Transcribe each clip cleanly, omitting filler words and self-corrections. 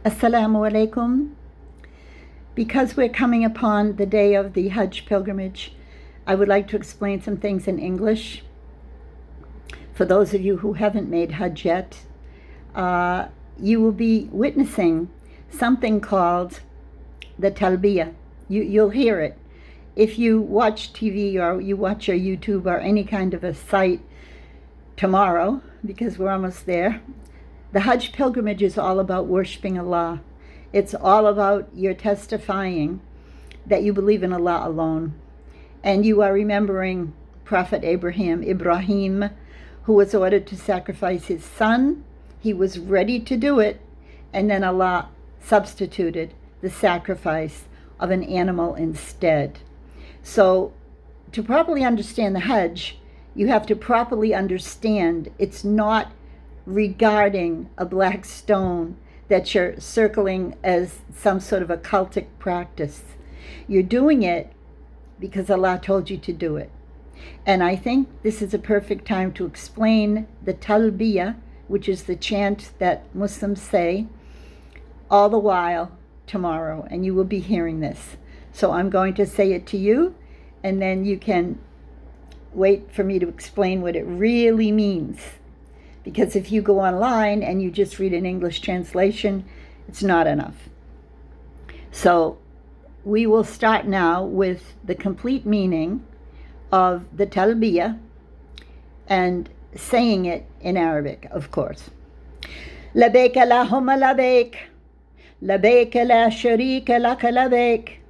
Assalamu alaikum. Because we're coming upon the day of the Hajj pilgrimage, I would like to explain some things in English. For those of you who haven't made Hajj yet, you will be witnessing something called the Talbiyah. You'll hear it. If you watch TV or you watch your YouTube or any kind of a site tomorrow, because we're almost there, the Hajj pilgrimage is all about worshiping Allah. It's all about your testifying that you believe in Allah alone. And you are remembering Prophet Ibrahim, who was ordered to sacrifice his son. He was ready to do it, and then Allah substituted the sacrifice of an animal instead. So to properly understand the Hajj, you have to properly understand it's not regarding a black stone that you're circling as some sort of a cultic practice. You're doing it because Allah told you to do it. And I think this is a perfect time to explain the Talbiyah, which is the chant that Muslims say all the while tomorrow, and you will be hearing this. So I'm going to say it to you, and then you can wait for me to explain what it really means. Because if you go online and you just read an English translation, it's not enough. So we will start now with the complete meaning of the Talbiyah and saying it in Arabic, of course. لبيك اللهم لبيك لبيك لا شريك لك لبيك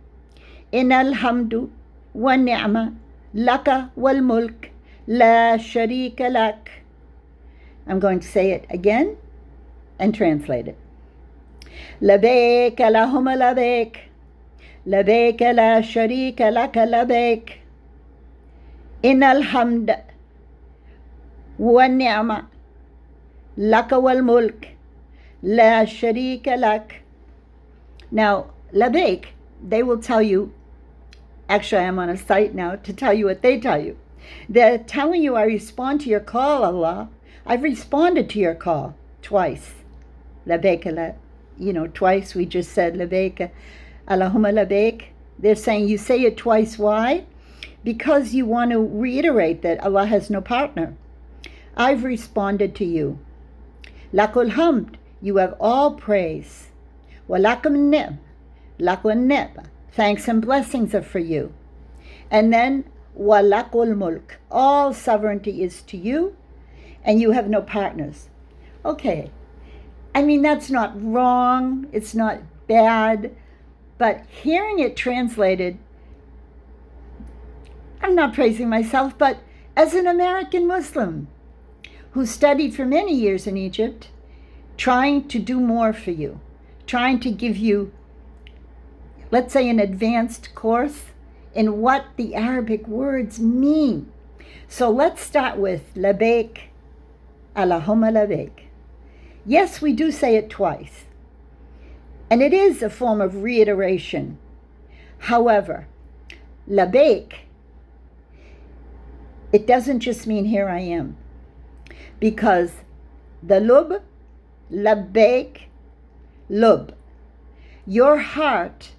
إن الحمد والنعمة لك والملك لا شريك لك. I'm going to say it again and translate it. لبيك اللهم لبيك لبيك لا شريك لك لبيك إن الحمد والنعمة لك والملك لا شريك لك. Now, لبيك, they will tell you, actually I'm on a site now to tell you what they tell you. They're telling you, I respond to your call, Allah. I've responded to your call twice. Labbaik, twice we just said labbaik, Allahumma labbaik. They're saying you say it twice. Why? Because you want to reiterate that Allah has no partner. I've responded to you. Lakul hamd, you have all praise. Walakum ni'm, lakul ni'm, thanks and blessings are for you. And then walakul mulk, all sovereignty is to you, and you have no partners. Okay, I mean, that's not wrong, it's not bad, but hearing it translated, I'm not praising myself, but as an American Muslim who studied for many years in Egypt, trying to do more for you, trying to give you, let's say, an advanced course in what the Arabic words mean. So let's start with labbaik, Allahumma labbaik. Yes, we do say it twice, and it is a form of reiteration. However, labbaik, it doesn't just mean here I am, because the lub, labbaik, lub, your heart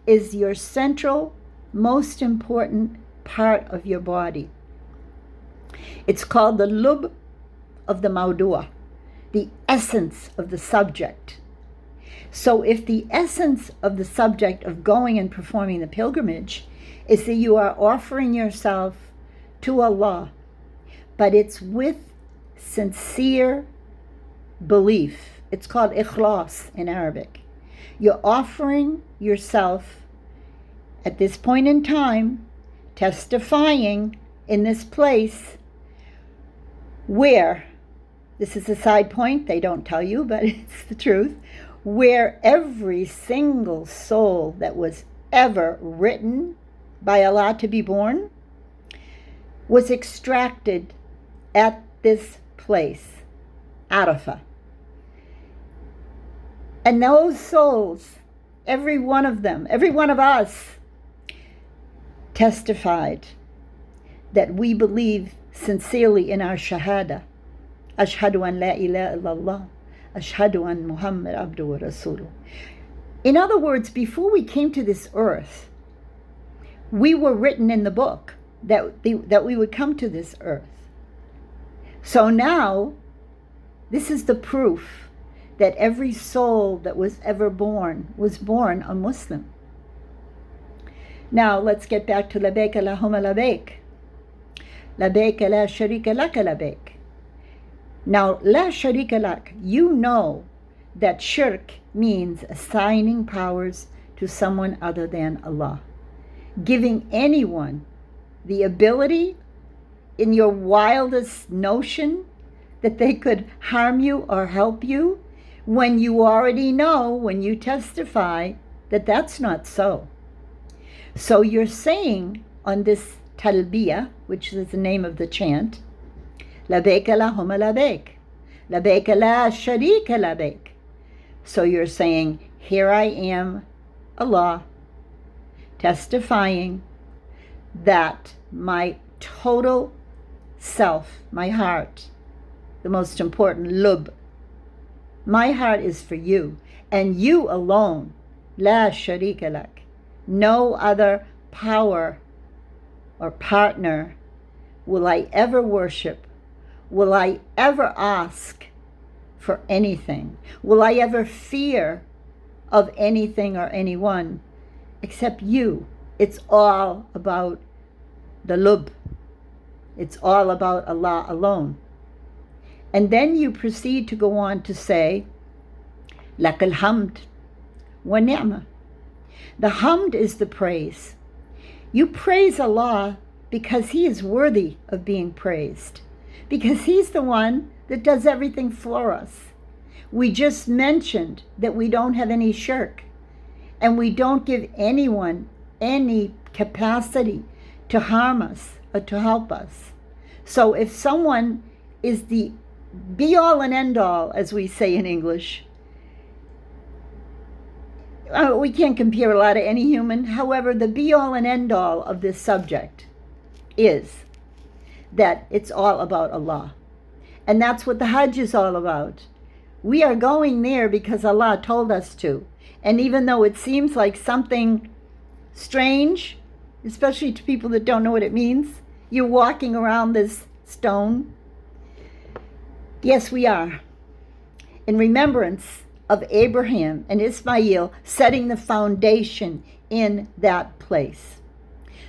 is your central, most important part of your body. It's called the lub of the mawdu'a, the essence of the subject. So if the essence of the subject of going and performing the pilgrimage is that you are offering yourself to Allah, but it's with sincere belief. It's called ikhlas in Arabic. You're offering yourself at this point in time, testifying in this place where, this is a side point, they don't tell you, but it's the truth, where every single soul that was ever written by Allah to be born was extracted at this place, Arafah. And those souls, every one of them, every one of us, testified that we believe sincerely in our shahada. Ashhadu an la ilaha illallah. Ashhadu an Muhammad abdu wa rasuluh. In other words, before we came to this earth, we were written in the book that we would come to this earth. So now, this is the proof that every soul that was ever born was born a Muslim. Now, let's get back to Labbaik Allahumma labbaik. Labbaik la sharika laka labbaik. Now, la sharika lak, you know that shirk means assigning powers to someone other than Allah. Giving anyone the ability in your wildest notion that they could harm you or help you, when you already know, when you testify, that that's not so. So you're saying on this Talbiyah, which is the name of the chant, Labbaik Allahumma labbaik, Labbaik la sharika labbaik. So you're saying, here I am, Allah, testifying that my total self, my heart, the most important lub, my heart is for you, and you alone, la sharika lak. No other power or partner will I ever worship, will I ever ask for anything, will I ever fear of anything or anyone except you. It's all about the lub. It's all about Allah alone. And then you proceed to go on to say, Lakal hamd wa ni'mah. The hamd is the praise. You praise Allah because He is worthy of being praised, because He's the one that does everything for us. We just mentioned that we don't have any shirk, and we don't give anyone any capacity to harm us or to help us. So if someone is the be-all and end-all, as we say in English, we can't compare Allah to any human. However, the be-all and end-all of this subject is that it's all about Allah. And that's what the Hajj is all about. We are going there because Allah told us to. And even though it seems like something strange, especially to people that don't know what it means, you're walking around this stone. Yes, we are. In remembrance of Abraham and Ismail setting the foundation in that place.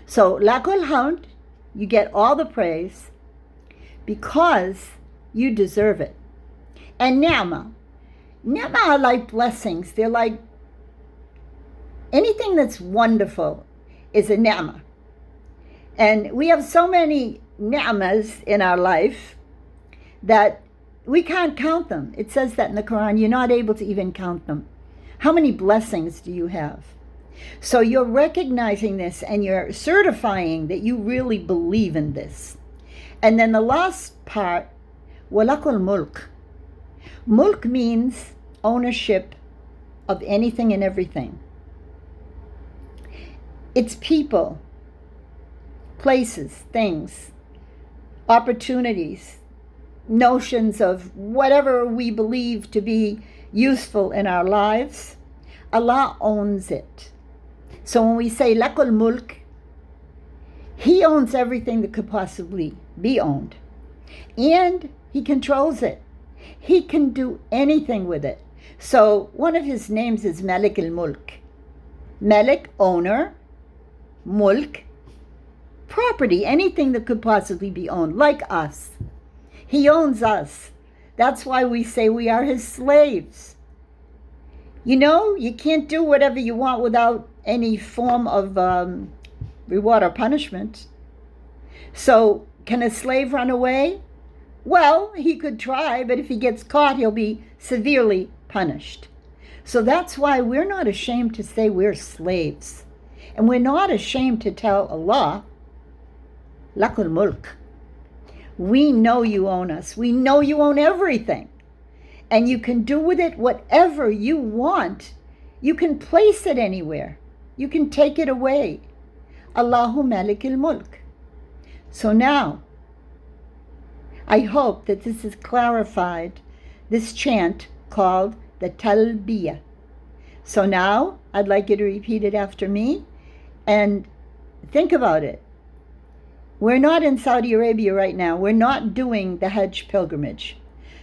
So, lakul hamd, you get all the praise because you deserve it. And ni'mah. Ni'mah are like blessings. They're like anything that's wonderful is a ni'mah. And we have so many ni'mahs in our life that we can't count them. It says that in the Quran. You're not able to even count them. How many blessings do you have? So you're recognizing this and you're certifying that you really believe in this. And then the last part, walakul mulk. Mulk means ownership of anything and everything. It's people, places, things, opportunities, notions of whatever we believe to be useful in our lives. Allah owns it. So when we say lakul mulk, He owns everything that could possibly be owned. And He controls it. He can do anything with it. So one of His names is Malik al-Mulk. Malik, owner. Mulk, property, anything that could possibly be owned, like us. He owns us. That's why we say we are His slaves. You know, you can't do whatever you want without any form of reward or punishment. So, can a slave run away? Well, he could try, but if he gets caught, he'll be severely punished. So that's why we're not ashamed to say we're slaves. And we're not ashamed to tell Allah, lakul mulk. We know you own us. We know you own everything. And you can do with it whatever you want. You can place it anywhere. You can take it away. Allahu Malikil Mulk. So now, I hope that this has clarified this chant called the Talbiyah. So now I'd like you to repeat it after me and think about it. We're not in Saudi Arabia right now. We're not doing the Hajj pilgrimage,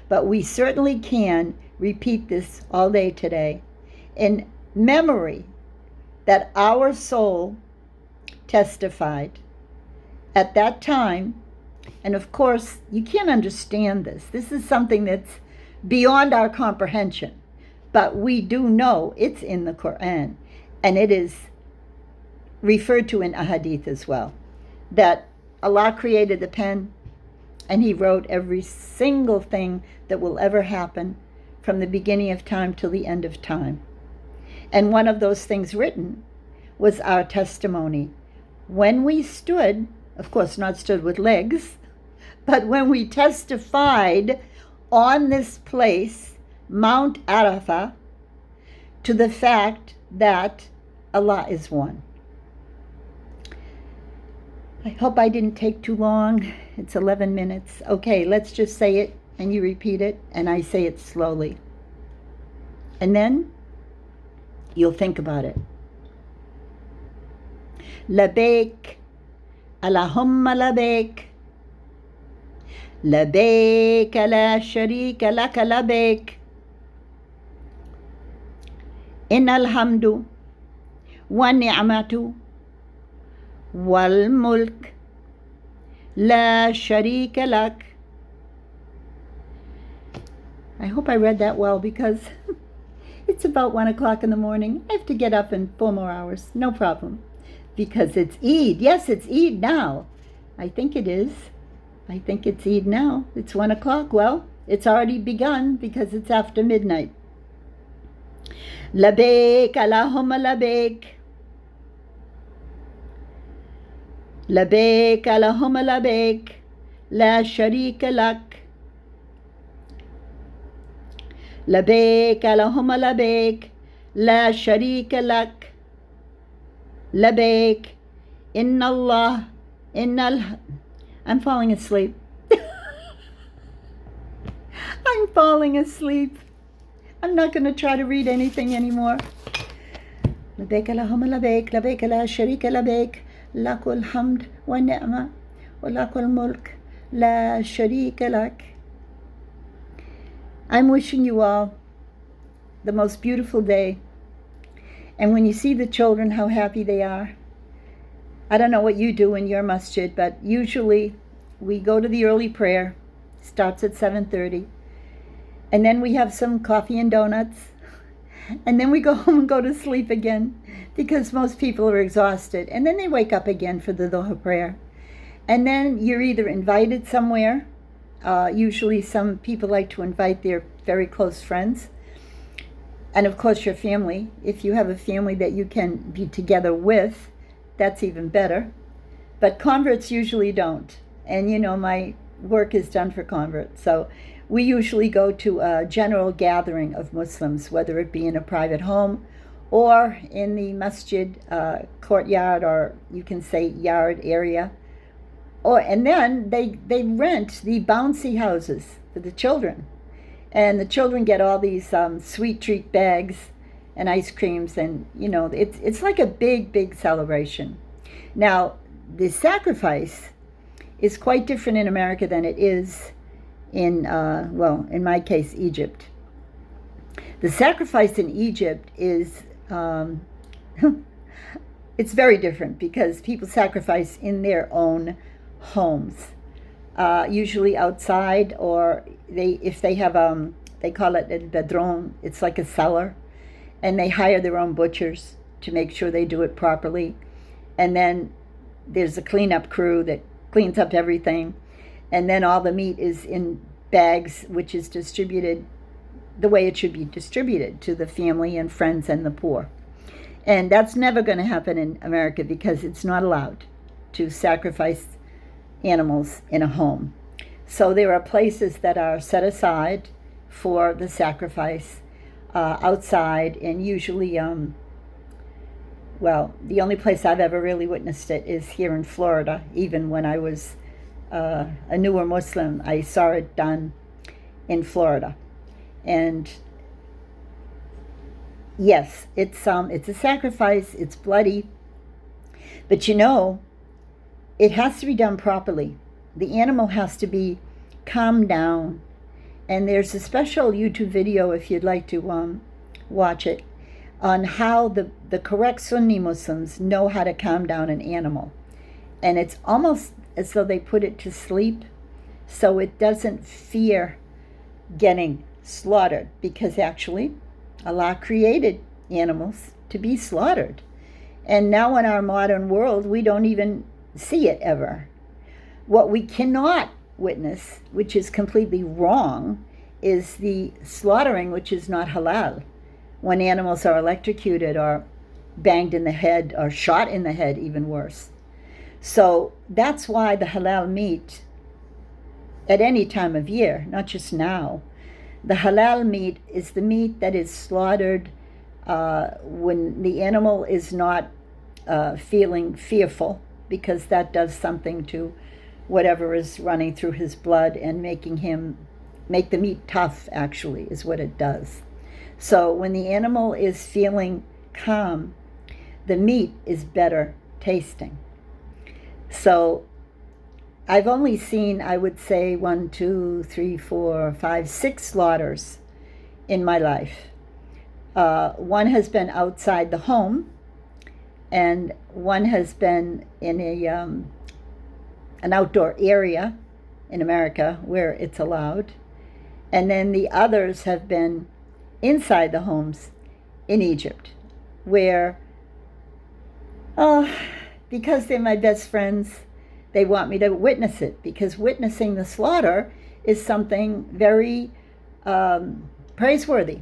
but we certainly can repeat this all day today in memory that our soul testified at that time. And of course, you can't understand this. This is something that's beyond our comprehension. But we do know it's in the Quran, and it is referred to in a hadith as well, that Allah created the pen, and He wrote every single thing that will ever happen from the beginning of time till the end of time. And one of those things written was our testimony. When we stood, of course not stood with legs, but when we testified on this place, Mount Arafah, to the fact that Allah is one. I hope I didn't take too long. It's 11 minutes. Okay, let's just say it, and you repeat it, and I say it slowly. And then you'll think about it. Labaik, Allahumma labaik. لبيك لا شريك لك لبيك إن الحمد والنعمة والملك لا شريك لك. I hope I read that well because it's about 1 o'clock in the morning. I have to get up in 4 more hours. No problem. Because it's Eid. Yes, it's Eid now. I think it is. I think it's Eid now. It's 1 o'clock. Well, it's already begun because it's after midnight. Labaik, Allahumma labaik. Labaik, Allahumma labaik. La sharika lak. Labaik, Allahumma labaik. La sharika lak. Labaik. Inna Allah. I'm falling asleep. I'm falling asleep. I'm not going to try to read anything anymore. لبيك اللهم لبيك لبيك لا شريك لبيك لك الحمد والنعمة ولك الملك لا شريك لك. I'm wishing you all the most beautiful day. And when you see the children, how happy they are. I don't know what you do in your masjid, but usually we go to the early prayer. Starts at 7:30. And then we have some coffee and donuts. And then we go home and go to sleep again because most people are exhausted. And then they wake up again for the Dhuhr prayer. And then you're either invited somewhere. Usually some people like to invite their very close friends. And of course your family. If you have a family that you can be together with, that's even better. But converts usually don't. And you know, my work is done for converts. So we usually go to a general gathering of Muslims, whether it be in a private home or in the masjid courtyard, or you can say yard area. And then they rent the bouncy houses for the children. And the children get all these sweet treat bags and ice creams, and you know, it's like a big celebration. Now, the sacrifice is quite different in America than it is in in my case, Egypt. The sacrifice in Egypt is it's very different because people sacrifice in their own homes, usually outside, or if they have they call it el bedron. It's like a cellar. And they hire their own butchers to make sure they do it properly. And then there's a cleanup crew that cleans up everything. And then all the meat is in bags, which is distributed the way it should be distributed to the family and friends and the poor. And that's never going to happen in America because it's not allowed to sacrifice animals in a home. So there are places that are set aside for the sacrifice. Outside, and usually, the only place I've ever really witnessed it is here in Florida. Even when I was a newer Muslim, I saw it done in Florida. And Yes, it's a sacrifice. It's bloody, but it has to be done properly. The animal has to be calmed down, and there's a special YouTube video if you'd like to watch it on how the correct Sunni Muslims know how to calm down an animal, and it's almost as though they put it to sleep so it doesn't fear getting slaughtered, because actually Allah created animals to be slaughtered. And now in our modern world, we don't even see it ever. What we cannot witness, which is completely wrong, is the slaughtering, which is not halal. When animals are electrocuted or banged in the head or shot in the head, even worse. So that's why the halal meat, at any time of year, not just now, the halal meat is the meat that is slaughtered when the animal is not feeling fearful, because that does something to whatever is running through his blood and make the meat tough, actually, is what it does. So when the animal is feeling calm, the meat is better tasting. So I've only seen, I would say, 1, 2, 3, 4, 5, 6 slaughters in my life. One has been outside the home, and one has been in an outdoor area in America where it's allowed. And then the others have been inside the homes in Egypt, where, because they're my best friends, they want me to witness it, because witnessing the slaughter is something very praiseworthy.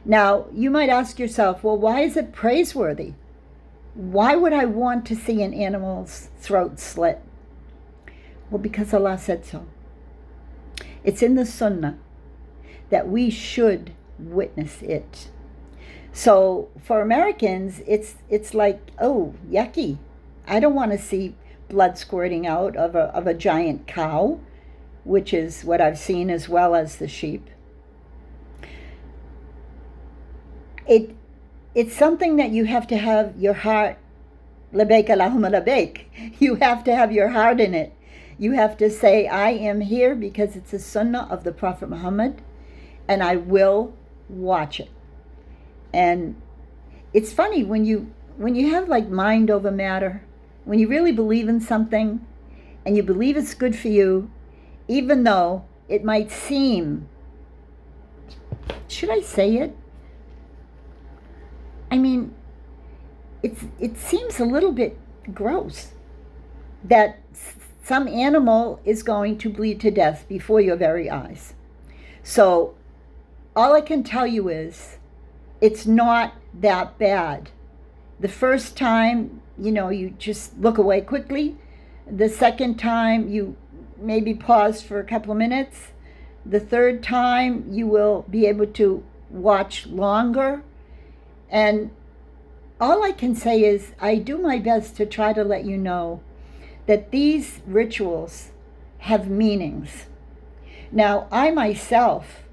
Now, you might ask yourself, well, why is it praiseworthy? Why would I want to see an animal's throat slit? Well, because Allah said so. It's in the Sunnah that we should witness it. So for Americans, it's like, oh, yucky. I don't want to see blood squirting out of a giant cow, which is what I've seen, as well as the sheep. It's something that you have to have your heart, labaik Allahumma labaik. You have to have your heart in it. You have to say, I am here because it's a sunnah of the Prophet Muhammad, and I will watch it. And it's funny when you have like mind over matter, when you really believe in something and you believe it's good for you, even though it might seem, should I say it? I mean, it seems a little bit gross that some animal is going to bleed to death before your very eyes. So all I can tell you is it's not that bad. The first time, you just look away quickly. The second time, you maybe pause for a couple of minutes. The third time, you will be able to watch longer. And all I can say is I do my best to try to let you know that these rituals have meanings. Now, I myself,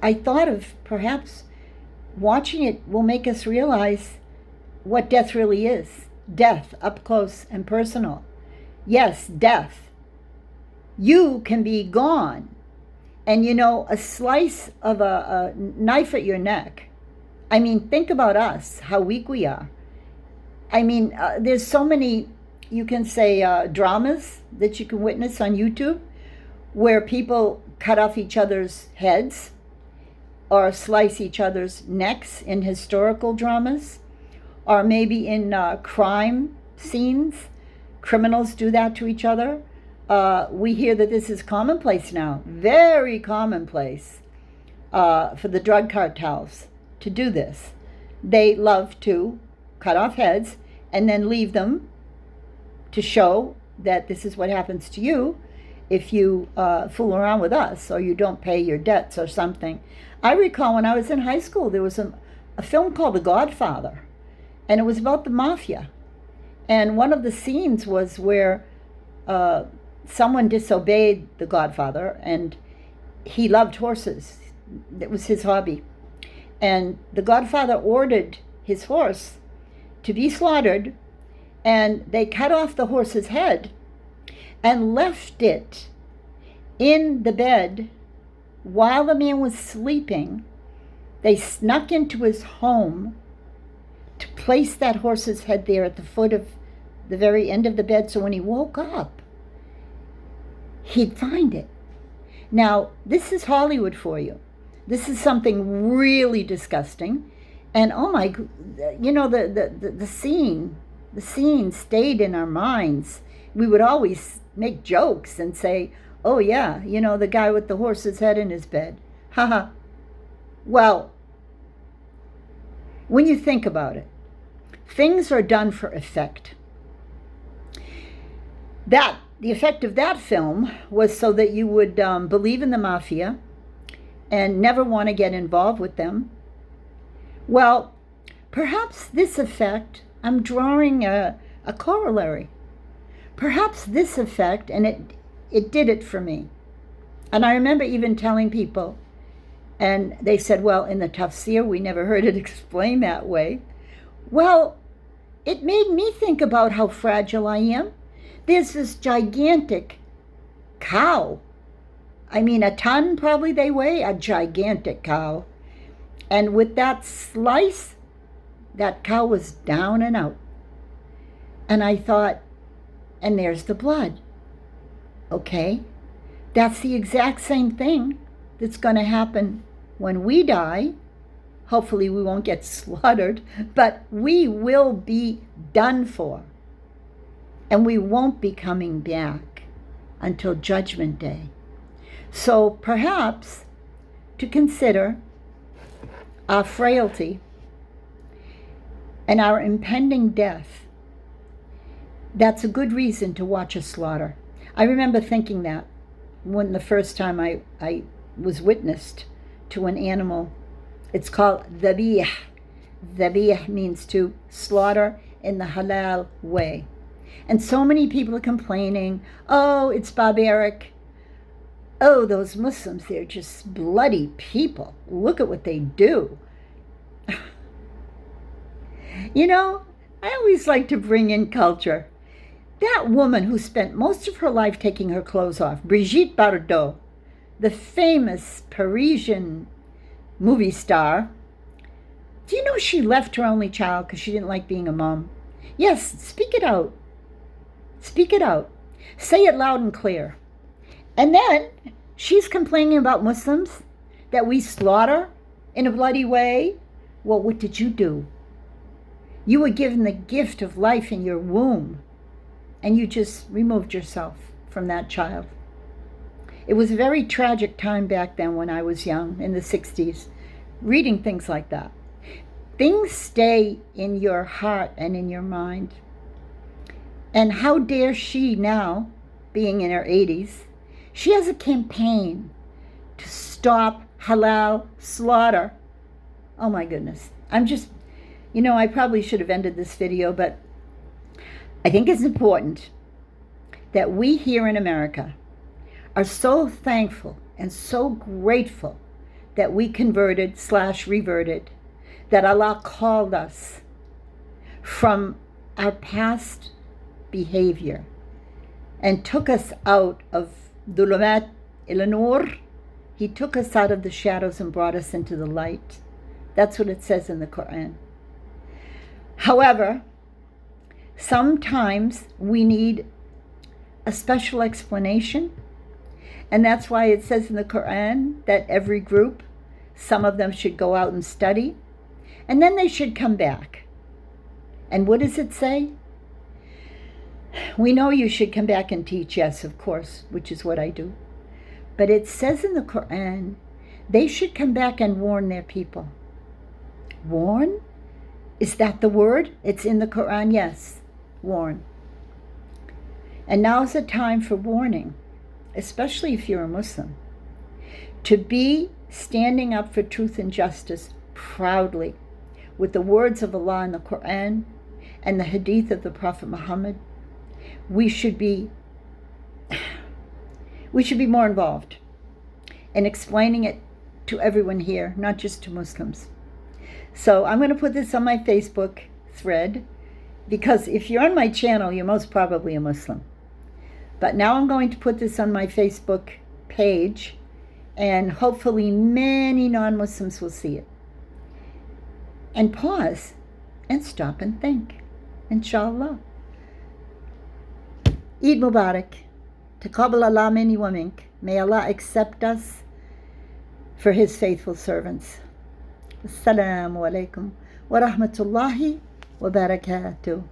I thought of perhaps watching it will make us realize what death really is. Death, up close and personal. Yes, death. You can be gone. And a slice of a knife at your neck. I mean, think about us, how weak we are. I mean, there's so many, you can say, dramas that you can witness on YouTube where people cut off each other's heads or slice each other's necks in historical dramas, or maybe in crime scenes. Criminals do that to each other. We hear that this is commonplace now, very commonplace for the drug cartels to do this. They love to cut off heads and then leave them to show that this is what happens to you if you fool around with us or you don't pay your debts or something. I recall when I was in high school, there was a film called The Godfather, and it was about the mafia. And one of the scenes was where someone disobeyed the Godfather, and he loved horses. It was his hobby. And the godfather ordered his horse to be slaughtered, and they cut off the horse's head and left it in the bed while the man was sleeping. They snuck into his home to place that horse's head there at the foot of the very end of the bed, so when he woke up, he'd find it. Now, this is Hollywood for you. This is something really disgusting. And oh my, the scene stayed in our minds. We would always make jokes and say, oh yeah, the guy with the horse's head in his bed. Haha. Well, when you think about it, things are done for effect. The effect of that film was so that you would believe in the mafia and never want to get involved with them. Well, perhaps this effect, I'm drawing a corollary. Perhaps this effect, and it did it for me. And I remember even telling people, and they said, well, in the tafsir, we never heard it explained that way. Well, it made me think about how fragile I am. There's this gigantic cow. I mean, a ton probably they weigh, a gigantic cow. And with that slice, that cow was down and out. And I thought, and there's the blood. Okay, that's the exact same thing that's going to happen when we die. Hopefully we won't get slaughtered, but we will be done for. And we won't be coming back until Judgment Day. So perhaps to consider our frailty and our impending death, that's a good reason to watch a slaughter. I remember thinking that when the first time I was witnessed to an animal. It's called dhabiyah. Dhabiyah means to slaughter in the halal way. And so many people are complaining, oh, it's barbaric. Oh, those Muslims, they're just bloody people. Look at what they do. I always like to bring in culture. That woman who spent most of her life taking her clothes off, Brigitte Bardot, the famous Parisian movie star, do you know she left her only child because she didn't like being a mom? Yes, speak it out. Speak it out. Say it loud and clear. And then she's complaining about Muslims that we slaughter in a bloody way. Well, what did you do? You were given the gift of life in your womb, and you just removed yourself from that child. It was a very tragic time back then when I was young, in the 60s, reading things like that. Things stay in your heart and in your mind. And how dare she now, being in her 80s, she has a campaign to stop halal slaughter. Oh my goodness. I probably should have ended this video, but I think it's important that we here in America are so thankful and so grateful that we converted/reverted, that Allah called us from our past behavior and took us out of dhulumat ila nur. He took us out of the shadows and brought us into the light. That's what it says in the Quran. However, sometimes we need a special explanation, and that's why it says in the Quran that every group, some of them should go out and study, and then they should come back. And what does it say? We know you should come back and teach, yes, of course, which is what I do. But it says in the Quran, they should come back and warn their people. Warn? Is that the word? It's in the Quran, yes. Warn. And now's the time for warning, especially if you're a Muslim, to be standing up for truth and justice proudly with the words of Allah in the Quran and the hadith of the Prophet Muhammad. We should be more involved in explaining it to everyone here, not just to Muslims. So I'm going to put this on my Facebook thread, because if you're on my channel, you're most probably a Muslim. But now I'm going to put this on my Facebook page, and hopefully many non-Muslims will see it. And pause and stop and think. Inshallah. Eid Mubarak. Taqabbal Allah minni wa mink. May Allah accept us for His faithful servants. Assalamu alaikum wa rahmatullahi wa barakatuh.